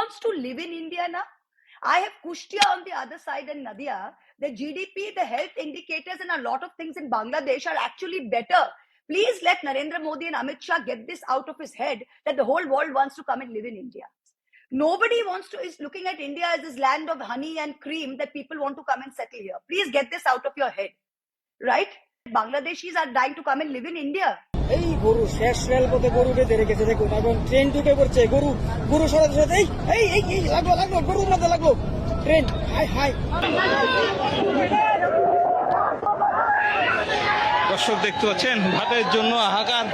wants to live in India now? I have Kushtia on the other side and Nadia. The GDP, the health indicators, and a lot of things in Bangladesh are actually better. Please let Narendra Modi and Amit Shah get this out of his head that the whole world wants to come and live in India. Nobody is looking at India as this land of honey and cream that people want to come and settle here. Please get this out of your head, right? Bangladeshis are dying to come and live in India. এই গরু শেষ রেলপথে গরু বেঁধে রেখেছে দেখুন, এখন train ঢুকে পড়ছে, গরু গরু সরাতে সরাতে এই এই এই লাগলো লাগলো গরুর মধ্যে লাগলো ট্রেন। হাই হাই দর্শক দেখতে পাচ্ছেন ভাতের জন্য হাহাকার।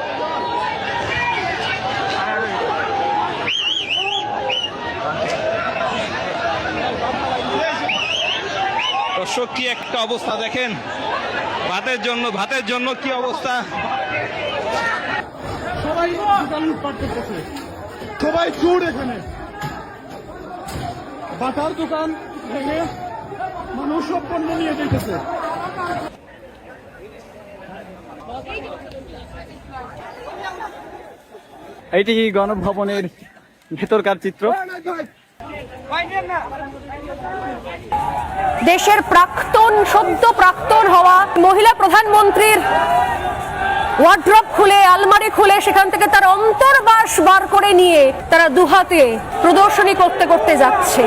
দর্শক কি একটা অবস্থা দেখেন, ভাতের জন্য কি অবস্থা। সবাই দোকান লুটপাট করতেছে, সবাই চোর। এখানে বাটার দোকান ভেঙে মানুষ সব পণ্য নিয়ে যেতেছে। এইটি গণভবনের ভেতরকার চিত্র। দেশের সদ্য প্রাক্তন হওয়া মহিলা প্রধানমন্ত্রীর ওয়ার্ড্রপ খুলে, আলমারি খুলে সেখান থেকে তার অন্তর্বাস বার করে নিয়ে তারা দুহাতে প্রদর্শনী করতে করতে যাচ্ছে।